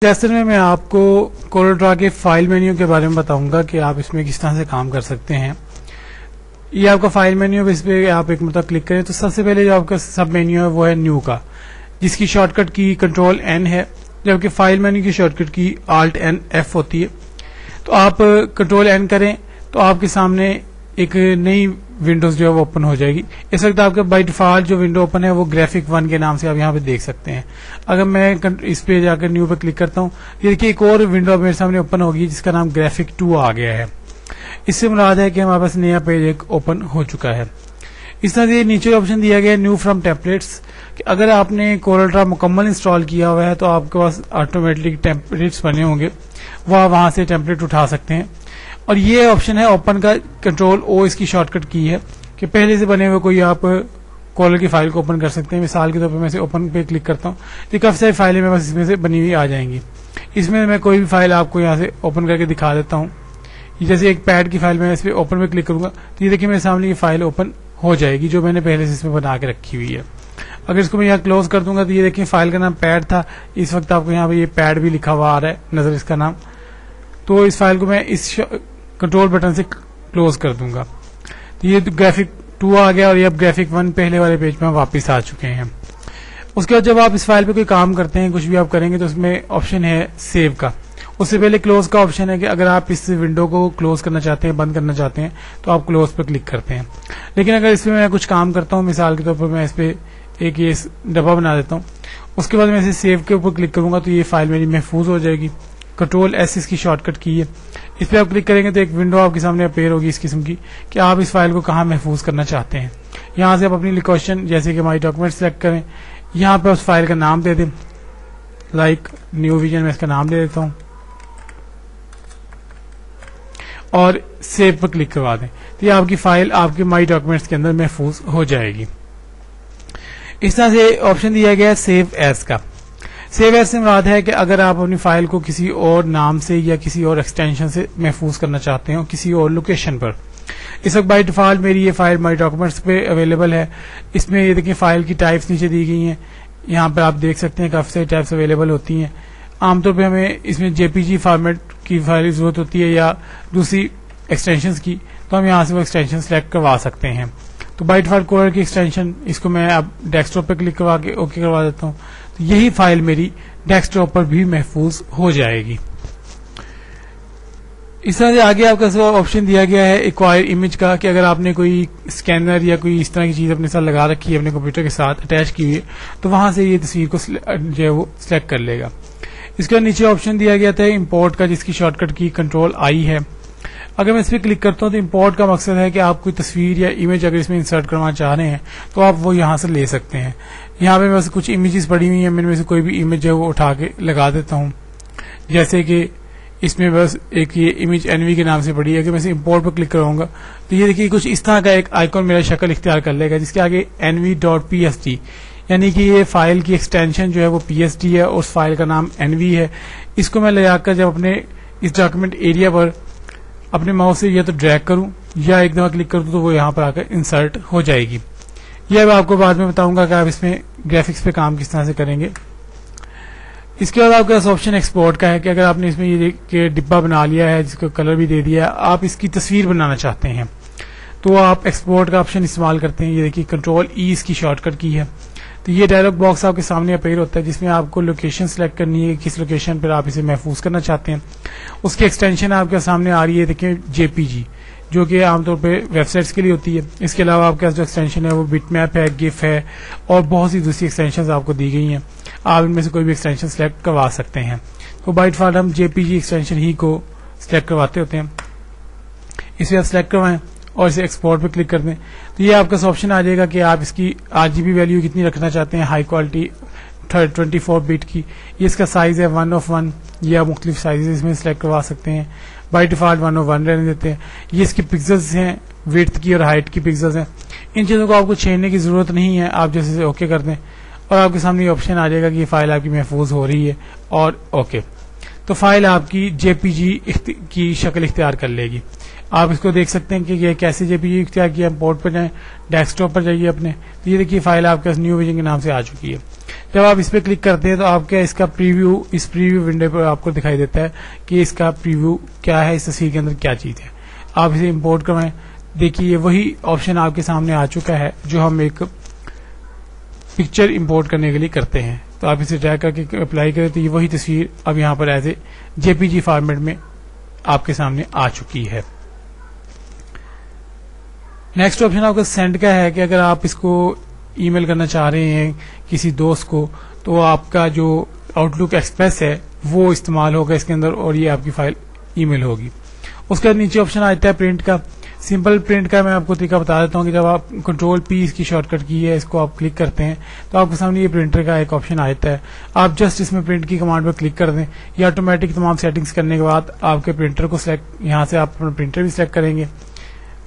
Session में मैं आपको कोरलड्रॉ के फाइल मेन्यू के बारे में बताऊंगा कि आप इसमें किस तरह से काम कर सकते हैं। ये आपका फाइल मेन्यू, इस पे आप एक मतलब क्लिक करें तो सबसे पहले जो आपका सब मेन्यू है वो है न्यू का, जिसकी शॉर्टकट की कंट्रोल एन है, जबकि फाइल मेन्यू की शॉर्टकट की आल्ट एन एफ होती है। तो आप कंट्रोल एन करें तो आपके सामने एक नई विंडोज जो है वो ओपन हो जाएगी। इस वक्त आपका बाय डिफॉल्ट जो विंडो ओपन है वो ग्राफिक 1 के नाम से आप यहाँ पे देख सकते हैं। अगर मैं इस पे जाकर न्यू पे क्लिक करता हूँ, ये देखिए एक और विंडो मेरे सामने ओपन होगी जिसका नाम ग्राफिक 2 आ गया है। इससे मुराद है कि हमारे पास नया पेज एक ओपन हो चुका है। इस तरह से नीचे ऑप्शन दिया गया है न्यू फ्रॉम टेम्पलेट्स, कि अगर आपने कोरलड्रॉ मुकम्मल इंस्टॉल किया हुआ है तो आपके पास ऑटोमेटिक टेम्पलेट्स बने होंगे, वो आप वहां से टेम्पलेट उठा सकते हैं। और ये ऑप्शन है ओपन का, कंट्रोल ओ इसकी शॉर्टकट की है कि पहले से बने हुए कोई आप कोरल की फाइल को ओपन कर सकते हैं। मिसाल के तौर पर मैं इसे ओपन पे क्लिक करता हूँ तो काफी सारी फाइलें मेरे पास इसमें से बनी हुई आ जाएंगी। इसमें मैं कोई भी फाइल आपको यहाँ से ओपन करके दिखा देता हूँ। जैसे एक पैड की फाइल मैं इस पर ओपन पे क्लिक करूंगा तो ये देखिए मेरे सामने ये फाइल ओपन हो जाएगी जो मैंने पहले से इसमें बना के रखी हुई है। अगर इसको मैं यहाँ क्लोज कर दूंगा तो ये देखिए फाइल का नाम पैड था, इस वक्त आपको यहाँ पे ये पैड भी लिखा हुआ आ रहा है नजर इसका नाम। तो इस फाइल को मैं इस कंट्रोल बटन से क्लोज कर दूंगा तो ये ग्राफिक 2 आ गया और ये अब ग्राफिक 1 पहले वाले पेज में वापस आ चुके हैं। उसके बाद जब आप इस फाइल पे कोई काम करते हैं, कुछ भी आप करेंगे तो उसमें ऑप्शन है सेव का। उससे पहले क्लोज का ऑप्शन है कि अगर आप इस विंडो को क्लोज करना चाहते हैं, बंद करना चाहते हैं तो आप क्लोज पे क्लिक करते हैं। लेकिन अगर इसमें मैं कुछ काम करता हूँ, मिसाल के तौर पर मैं इस पे एक ये डब्बा बना देता हूँ, उसके बाद मैं इसे सेव के ऊपर क्लिक करूंगा तो ये फाइल मेरी महफूज हो जाएगी। कंट्रोल एस इसकी शॉर्टकट की है। इस पे आप क्लिक करेंगे तो एक विंडो आपके सामने अपेयर होगी इस किस्म की कि आप इस फाइल को कहाँ महफूज करना चाहते हैं। यहाँ से आप अपनी लोकेशन जैसे कि माई डॉक्यूमेंट सेलेक्ट करें, यहाँ पे उस फाइल का नाम दे दें, लाइक न्यू विजन में इसका नाम दे देता हूँ और सेव पर क्लिक करवा दें तो ये आपकी फाइल आपके माई डॉक्यूमेंट्स के अंदर महफूज हो जाएगी। इस तरह से ऑप्शन दिया गया है सेव एज का। सेव एज से मुराद है कि अगर आप अपनी फाइल को किसी और नाम से या किसी और एक्सटेंशन से महफूज करना चाहते हो किसी और लोकेशन पर। इस वक्त बाय डिफॉल्ट मेरी ये फाइल माई डॉक्यूमेंट्स पे अवेलेबल है। इसमें ये देखिए फाइल की टाइप्स नीचे दी गई हैं, यहाँ पर आप देख सकते हैं काफी सारी टाइप्स अवेलेबल होती हैं। आमतौर पर हमें इसमें जेपीजी फॉर्मेट की फाइल की जरूरत होती है या दूसरी एक्सटेंशन की, तो हम यहाँ से वो एक्सटेंशन सेलेक्ट करवा सकते हैं। तो बाय डिफॉल्ट कोरल की एक्सटेंशन इसको मैं अब डेस्कटॉप पे क्लिक करवा के ओके करवा देता हूँ तो यही फाइल मेरी डेस्कटॉप पर भी महफूज हो जाएगी। इस तरह से आगे आपका ऑप्शन दिया गया है एक्वायर इमेज का, कि अगर आपने कोई स्कैनर या कोई इस तरह की चीज अपने साथ लगा रखी है, अपने कंप्यूटर के साथ अटैच की हुई है, तो वहां से ये तस्वीर को जो है वो सिलेक्ट कर लेगा। इसके बाद नीचे ऑप्शन दिया गया था इंपोर्ट का, जिसकी शॉर्टकट की कंट्रोल आई है। अगर मैं इस पर क्लिक करता हूं तो इंपोर्ट का मकसद है कि आप कोई तस्वीर या इमेज अगर इसमें इंसर्ट करना चाह रहे हैं तो आप वो यहां से ले सकते हैं। यहाँ पे बस कुछ इमेजेस पड़ी हुई हैं, मैंने से कोई भी इमेज है वो उठा के लगा देता हूं। जैसे कि इसमें बस एक ये इमेज एनवी के नाम से पड़ी है। अगर मैं इसे इंपोर्ट पर क्लिक कराऊंगा तो ये देखिए कुछ इस तरह का एक आइकॉन मेरा शक्ल इख्तियार कर लेगा, जिसके आगे nv.psd, यानी कि ये फाइल की एक्सटेंशन जो है वो psd है और उस फाइल का नाम nv है। इसको मैं ले जाकर जब अपने इस डॉक्यूमेंट एरिया पर अपने माउस से या तो ड्रैग करूं या एक दफा क्लिक करूं तो वो यहां पर आकर इंसर्ट हो जाएगी। यह मैं आपको बाद में बताऊंगा कि आप इसमें ग्राफिक्स पे काम किस तरह से करेंगे। इसके बाद आपके पास ऑप्शन एक्सपोर्ट का है कि अगर आपने इसमें ये डिब्बा बना लिया है, जिसको कलर भी दे दिया है, आप इसकी तस्वीर बनाना चाहते हैं तो आप एक्सपोर्ट का ऑप्शन इस्तेमाल करते हैं। ये देखिए कंट्रोल ई इसकी शॉर्टकट की है। तो ये डायलॉग बॉक्स आपके सामने अपेयर होता है जिसमें आपको लोकेशन सिलेक्ट करनी है, किस लोकेशन पर आप इसे महफूज करना चाहते हैं। उसकी एक्सटेंशन आपके सामने आ रही है, देखिए जेपीजी, जो कि आमतौर पे वेबसाइट्स के लिए होती है। इसके अलावा आपके पास जो एक्सटेंशन है वो बिटमैप है, गिफ है और बहुत सी दूसरी एक्सटेंशन आपको दी गई हैं। आप इनमें से कोई भी एक्सटेंशन सिलेक्ट करवा सकते हैं। तो बाय डिफॉल्ट हम जेपीजी एक्सटेंशन ही को सिलेक्ट करवाते होते हैं। इसे आप सिलेक्ट करवाएं और इसे एक्सपोर्ट पे क्लिक कर दें तो ये आपका ऑप्शन आ जाएगा कि आप इसकी RGB वैल्यू कितनी रखना चाहते हैं, हाई क्वालिटी 24 बिट की। ये इसका साइज है 1/1 या मुख्तलिफ साइज इसमें सिलेक्ट करवा सकते हैं। बाय डिफॉल्ट 1/1 रहने देते हैं। ये इसकी पिक्सल्स हैं, विड्थ की और हाइट की पिक्सल्स हैं। इन चीजों को आपको छेड़ने की जरूरत नहीं है, आप जैसे से ओके कर दें और आपके सामने ये ऑप्शन आ जाएगा कि ये फाइल आपकी महफूज हो रही है और ओके। तो फाइल आपकी जेपीजी की शक्ल इख्तियार कर लेगी। आप इसको देख सकते हैं कि ये कैसे जेपीजी इख्तियार किया। पोर्ट पर जाएं, डेस्कटॉप पर जाइए अपने, तो ये देखिए फाइल आपके न्यू विजन के नाम से आ चुकी है। जब आप इस पे क्लिक करते हैं तो आपका इसका प्रीव्यू, इस प्रीव्यू विंडो पर आपको दिखाई देता है कि इसका प्रीव्यू क्या है, इस तस्वीर के अंदर क्या चीज है। आप इसे इंपोर्ट करवाएं। देखिए वही ऑप्शन आपके सामने आ चुका है जो हम एक पिक्चर इंपोर्ट करने के लिए करते हैं। तो आप इसे ड्रैग करके अप्लाई करें तो ये वही तस्वीर अब यहाँ पर एज ए जेपीजी फॉर्मेट में आपके सामने आ चुकी है। नेक्स्ट ऑप्शन आपका सेंड का है कि अगर आप इसको ईमेल करना चाह रहे हैं किसी दोस्त को तो आपका जो आउटलुक एक्सप्रेस है वो इस्तेमाल होगा इसके अंदर और ये आपकी फाइल ईमेल होगी। उसके बाद नीचे ऑप्शन आता है प्रिंट का। सिंपल प्रिंट का मैं आपको तरीका बता देता हूँ कि जब आप कंट्रोल पी इसकी शॉर्टकट की है, इसको आप क्लिक करते हैं तो आपके सामने ये प्रिंटर का एक ऑप्शन आता है। आप जस्ट इसमें प्रिंट की कमांड पर क्लिक कर दें। ये ऑटोमेटिक तमाम सेटिंग्स करने के बाद आपके प्रिंटर को सिलेक्ट, यहाँ से आप अपना प्रिंटर भी सिलेक्ट करेंगे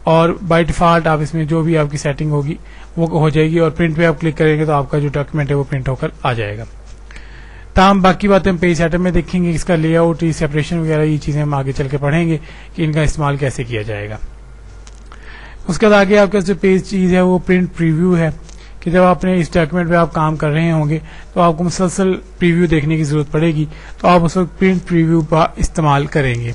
और बाय डिफॉल्ट आप इसमें जो भी आपकी सेटिंग होगी वो हो जाएगी और प्रिंट पे आप क्लिक करेंगे तो आपका जो डॉक्यूमेंट है वो प्रिंट होकर आ जाएगा। तमाम बाकी बातें हम पेज सेटअप में देखेंगे, इसका लेआउट, सेपरेशन वगैरह ये चीजें हम आगे चल के पढ़ेंगे कि इनका इस्तेमाल कैसे किया जाएगा। उसके बाद आगे आपका जो पेज चीज है वो प्रिंट प्रीव्यू है कि जब आपने इस डॉक्यूमेंट पे आप काम कर रहे होंगे तो आपको मुसलसल प्रीव्यू देखने की जरूरत पड़ेगी, तो आप उस वक्त प्रिंट प्रीव्यू का इस्तेमाल करेंगे।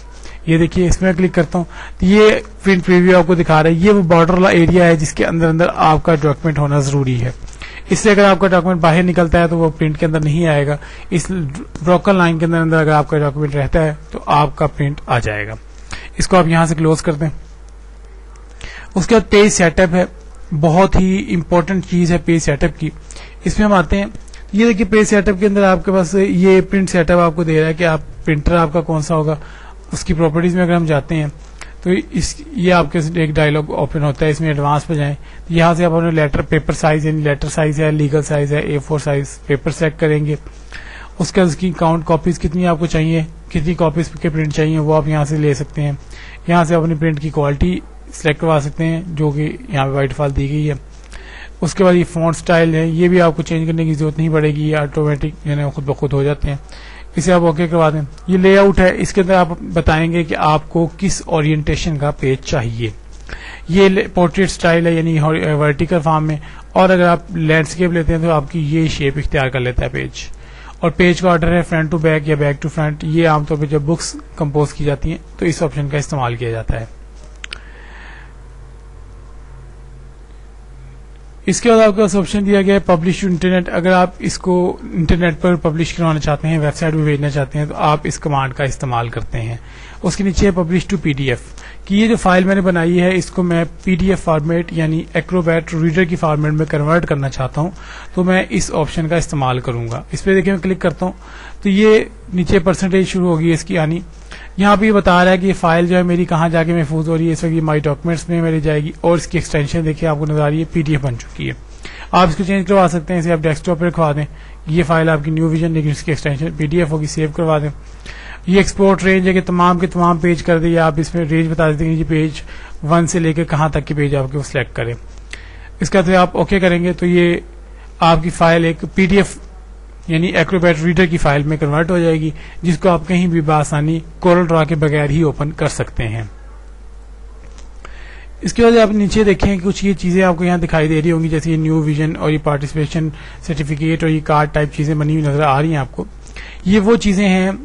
ये देखिए इसमें क्लिक करता हूँ तो ये प्रिंट प्रीव्यू आपको दिखा रहा है। ये वो बॉर्डर वाला एरिया है जिसके अंदर अंदर आपका डॉक्यूमेंट होना जरूरी है। इससे अगर आपका डॉक्यूमेंट बाहर निकलता है तो वो प्रिंट के अंदर नहीं आएगा। इस ब्रोकन लाइन के अंदर अंदर अगर आपका डॉक्यूमेंट रहता है तो आपका प्रिंट आ जाएगा। इसको आप यहां से क्लोज कर दें। उसके बाद पेज सेटअप है, बहुत ही इंपॉर्टेंट चीज है पेज सेटअप की। इसमें हम आते हैं, ये देखिए पेज सेटअप के अंदर आपके पास ये प्रिंट सेटअप आपको दे रहा है कि आप प्रिंटर आपका कौन सा होगा। उसकी प्रॉपर्टीज में अगर हम जाते हैं तो ये आपके एक डायलॉग ओपन होता है। इसमें एडवांस पे जाएं तो यहाँ से आप अपने लेटर पेपर साइज, यानी लेटर साइज है, लीगल साइज है, A4 साइज पेपर सेलेक्ट करेंगे। उसके बाद उसकी काउंट कॉपीज कितनी आपको चाहिए, कितनी कॉपीज के प्रिंट चाहिए वो आप यहाँ से ले सकते हैं। यहाँ से अपनी प्रिंट की क्वालिटी सिलेक्ट करवा सकते हैं जो कि यहाँ पे बाय डिफॉल्ट दी गई है। उसके बाद ये फॉन्ट स्टाइल है, ये भी आपको चेंज करने की जरूरत नहीं पड़ेगी, ये ऑटोमेटिक यानी खुद ब खुद हो जाते हैं। इसे आप ओके करवा दें। ये लेआउट है, इसके अंदर आप बताएंगे कि आपको किस ओरिएंटेशन का पेज चाहिए। ये पोर्ट्रेट स्टाइल है यानी वर्टिकल फॉर्म में, और अगर आप लैंडस्केप लेते हैं तो आपकी ये शेप इख्तियार कर लेता है पेज। और पेज का ऑर्डर है फ्रंट टू बैक या बैक टू फ्रंट। ये आमतौर पर जब बुक्स कंपोज की जाती हैं तो इस ऑप्शन का इस्तेमाल किया जाता है। इसके बाद आपके पास ऑप्शन दिया गया है पब्लिश टू इंटरनेट। अगर आप इसको इंटरनेट पर पब्लिश करवाना चाहते हैं, वेबसाइट पे भेजना चाहते हैं तो आप इस कमांड का इस्तेमाल करते हैं। उसके नीचे है पब्लिश टू पीडीएफ कि ये जो फाइल मैंने बनाई है इसको मैं पीडीएफ फॉर्मेट यानी एक्रोबैट रीडर की फॉर्मेट में कन्वर्ट करना चाहता हूं, तो मैं इस ऑप्शन का इस्तेमाल करूंगा। इस पर देखिए मैं क्लिक करता हूं तो ये नीचे परसेंटेज शुरू होगी इसकी आनी। यहाँ पे ये बता रहा है कि ये फाइल जो है मेरी कहाँ जाके महफूज हो रही है। इस वक्त ये माई डॉक्यूमेंट्स में मेरी जाएगी और इसकी एक्सटेंशन देखिए आपको नजर आ रही है, पीडीएफ बन चुकी है। आप इसको चेंज करवा सकते हैं, इसे आप डेस्कटॉप पर रखवा दें। ये फाइल आपकी न्यू विजन, लेकिन इसकी एक्सटेंशन पीडीएफ होगी, सेव करवा दें। ये एक्सपोर्ट रेंज है कि तमाम के तमाम पेज कर दिए। आप इसमें रेंज बता देते हैं कि पेज 1 से लेकर कहाँ तक के पेज आपके वो सिलेक्ट करें। इसका तो आप ओके करेंगे तो ये आपकी फाइल एक पीडीएफ यानी एक्रोबैट रीडर की फाइल में कन्वर्ट हो जाएगी, जिसको आप कहीं भी बआसानी कोरल ड्रॉ के बगैर ही ओपन कर सकते हैं। इसके बाद आप नीचे देखें कुछ ये चीजें आपको यहाँ दिखाई दे रही होंगी, जैसे ये न्यू विजन और ये पार्टिसिपेशन सर्टिफिकेट और ये कार्ड टाइप चीजें बनी हुई नजर आ रही हैं आपको। ये वो चीजें हैं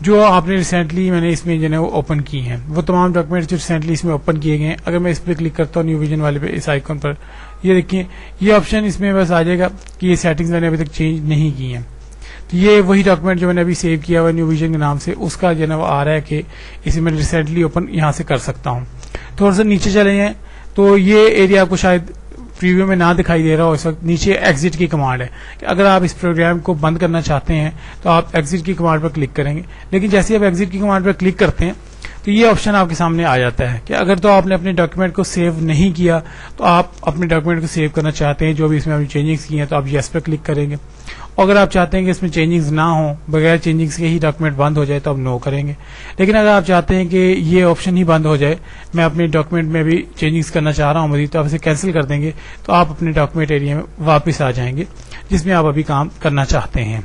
जो आपने रिसेंटली मैंने इसमें जो है वो ओपन की हैं, वो तमाम डॉक्यूमेंट्स जो रिसेंटली इसमें ओपन किए गए हैं। अगर मैं इस पर क्लिक करता हूँ न्यू विजन वाले पे, इस आइकन पर, ये देखिए ये ऑप्शन इसमें बस आ जाएगा कि ये सेटिंग्स मैंने अभी तक चेंज नहीं की हैं। तो ये वही डॉक्यूमेंट जो मैंने अभी सेव किया हुआ न्यू विजन के नाम से, उसका जो है वो आ रहा है कि इसे मैं रिसेंटली ओपन यहाँ से कर सकता हूँ। थोड़ा सा नीचे चले जाएं तो ये एरिया आपको शायद प्रीव्यू में ना दिखाई दे रहा हो इस वक्त। नीचे एग्जिट की कमांड है कि अगर आप इस प्रोग्राम को बंद करना चाहते हैं तो आप एग्जिट की कमांड पर क्लिक करेंगे। लेकिन जैसे आप एग्जिट की कमांड पर क्लिक करते हैं तो ये ऑप्शन आपके सामने आ जाता है कि अगर तो आपने अपने डॉक्यूमेंट को सेव नहीं किया तो आप अपने डॉक्यूमेंट को सेव करना चाहते हैं, जो भी इसमें आपने चेंजिंग्स की हैं, तो आप यस पर क्लिक करेंगे। और अगर आप चाहते हैं कि इसमें चेंजिंग्स ना हो, बगैर चेंजिंग्स के ही डॉक्यूमेंट बंद हो जाए, तो आप नो करेंगे। लेकिन अगर आप चाहते हैं कि ये ऑप्शन ही बंद हो जाए, मैं अपने डॉक्यूमेंट में भी चेंजिंग्स करना चाह रहा हूँ मजीद, तो आप इसे कैंसिल कर देंगे तो आप अपने डॉक्यूमेंट एरिया में वापस आ जाएंगे जिसमें आप अभी काम करना चाहते हैं।